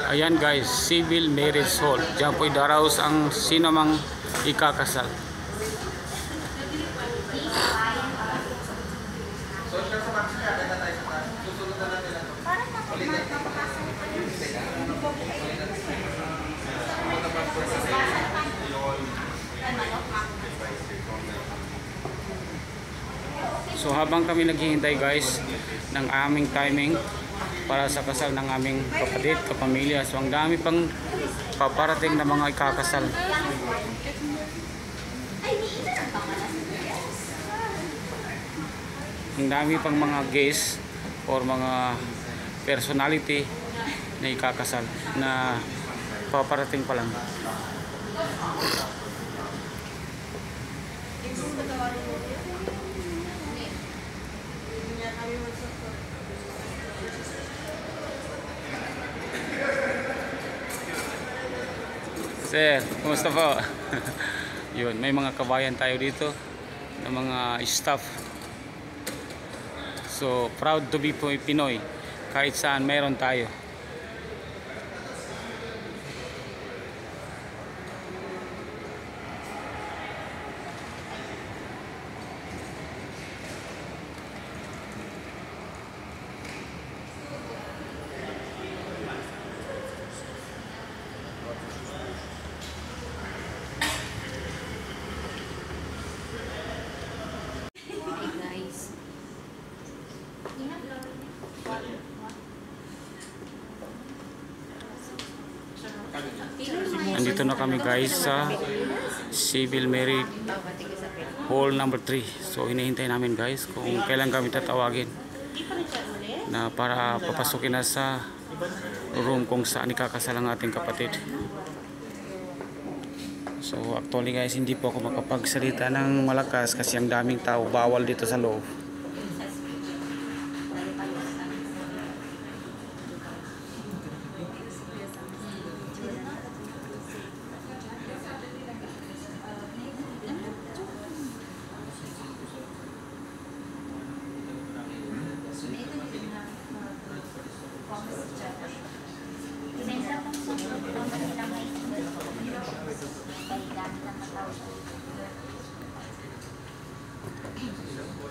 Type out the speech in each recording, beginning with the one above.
Ayan guys, civil marriage hall. Diyan po'y daraos ang sino mang ikakasal. So habang kami naghihintay guys ng aming timing para sa kasal ng aming kapatid, kapamilya. So ang dami pang paparating na mga ikakasal. Ang dami pang mga guests or mga personality na ikakasal na paparating pa lang. Sir, kumusta po? Yun, may mga kabayan tayo dito na mga staff. So, proud to be Pinoy. Kahit saan meron tayo. Nandito na kami guys sa civil marriage hall number 3. So hinihintay namin guys kung kailan kami tatawagin na para papasukin na sa room kung saan ikakasal ang ating kapatid. So actually guys, hindi po ako makapagsalita ng malakas kasi ang daming tao, bawal dito sa loob.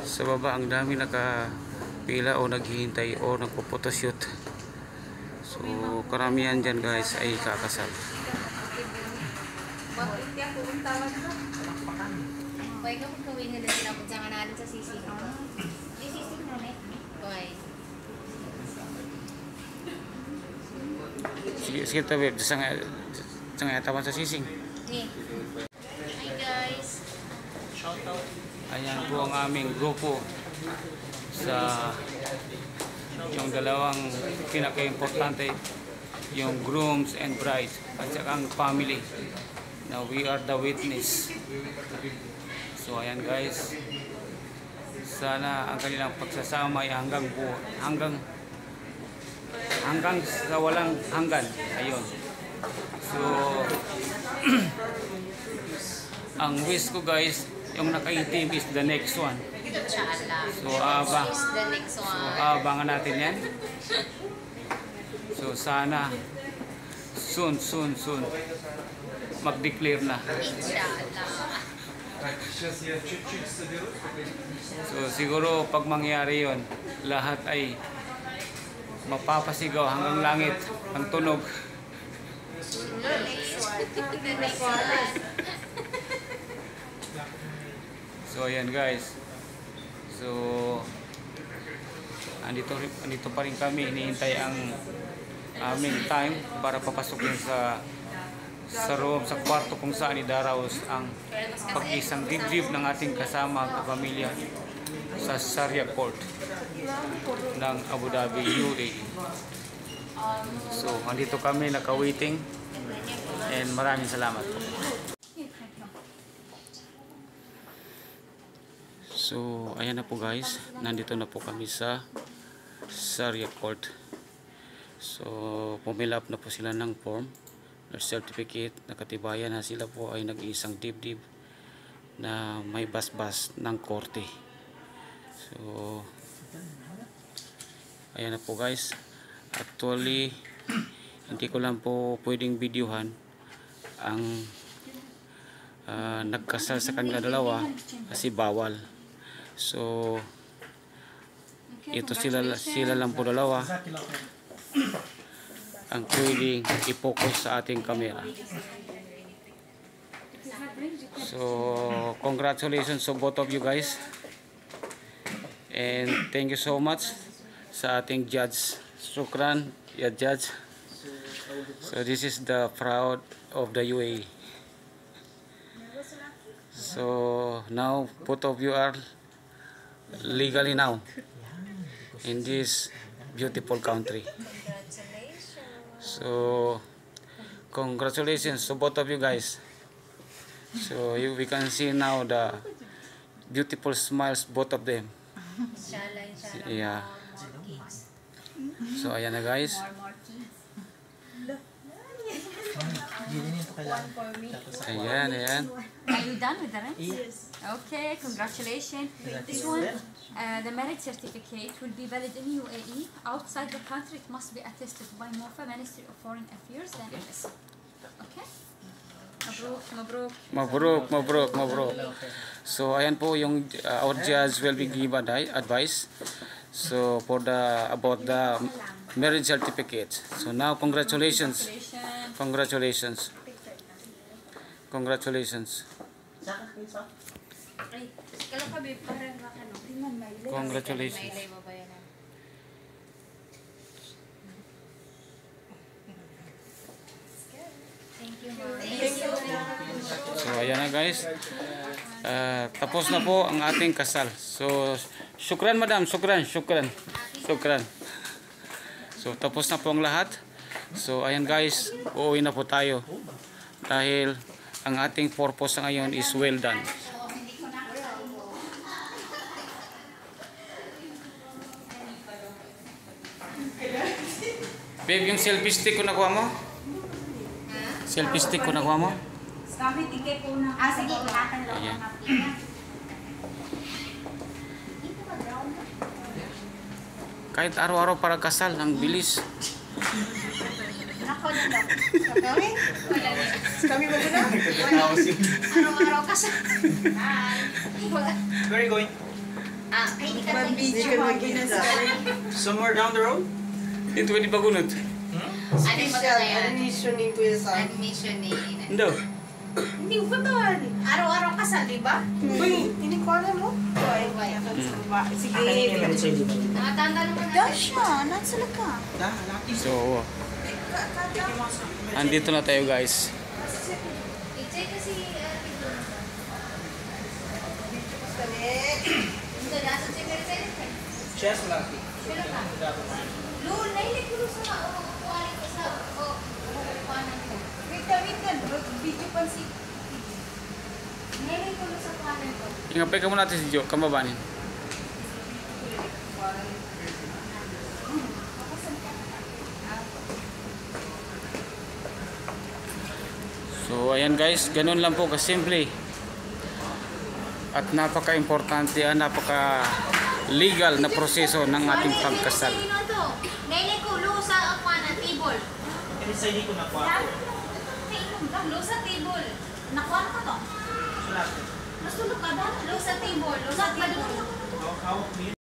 Sa baba ang dami nakapila o naghihintay o nagpo-photoshoot. So karamihan dyan guys ay kakasal. Sige tabi, sangay tawan sa sising. Hi guys. Ayan po ang aming grupo sa yung dalawang pinaka-importante, yung grooms and brides at saka ang family. Now we are the witness. So ayan guys, sana ang kanilang pagsasama ay hanggang sa walang hanggan. Ayun. So ang wish ko guys, yung nakaitim is the next one. So abangan natin yan. So sana soon mag-declare na. So siguro pag mangyari yon, lahat ay mapapasigaw hanggang langit ang tunog. So ayan guys. So andito pa rin kami, hinihintay ang aming time para papasukin sa room, sa kwarto kung saan idaraos ang pag-isang dibdib ng ating kasama kapamilya sa Sharia Court ng Abu Dhabi, UAE. So andito kami naka-waiting and maraming salamat po. So ayan na po guys, nandito na po kami sa Sharia Court. So pumila up na po sila ng form, birth certificate, nakatibayan na sila po ay nag-iisang dibdib na may basbas ng korte. So ayan na po guys, actually hindi ko lang po pwedeng videohan ang nagkasal sa kanila dalawa kasi bawal. So ito sila lang po dalawa ang pwedeng i-focus sa ating camera. So congratulations to both of you guys, and thank you so much sa ating judge. Shukran ya judge. So this is the proud of the UAE. So now both of you are legally now in this beautiful country. So congratulations to both of you guys. So we can see now the beautiful smiles both of them. Yeah. So ayan na guys. Ayan. Are you done with the rest? Yes. Okay, congratulations. This one, the marriage certificate will be valid in UAE. Outside the country, it must be attested by MOFA, Ministry of Foreign Affairs, and embassy. Okay? Mabruk. So ayan po yung our judge will be given advice. So for about the marriage certificate. So now congratulations. Congratulations. So ayan na guys. Tapos na po ang ating kasal. So syukran madam, syukran. So tapos na po ang lahat. So ayan guys, uuwi na po tayo dahil ang ating purpose ngayon is well done. Babe, yung selfie stick ko nakuha mo? Selfie stick ko nakuha mo? Sige, Ayan. Kahit araw-araw para kasal, ang bilis. Nako na daw. Kami ba na? Araw-araw kasi. Where are you going? Ay, hindi ka mag-video. Somewhere down the road? Ito pwede bagunod. Ano yung magkakayan? Admission ni Kuya Sam. Admission ni... Hindi. Hindi ko ba? Araw-araw kasal, di ba? Uy, hindi ko alam mo. Sige. Nakatanda naman natin. Dasha, nansala ka. So, andito na tayo guys. I-check kasi... Ito, nasa check ka rin. Chess laki. Sila ka. Lul, nailig ko sa kuwarin ko sa... kuwanan ko. Wait ka. Video pa si... Nailig ko sa kuwanan ko. Ingapay ka muna natin si Jo, kamabanin. So ayan guys, ganun lang po kasimple. At napaka-importante, napaka-legal na proseso ng ating pagkasal. Nailig ko sa kuwanan, table. Kasi sa hindi ko nakuha. Lo sa table. Nakuha na ka to? Sulat. Mas tulog ka ba? Lo sa table. Lo sa table. Hawak mo yun.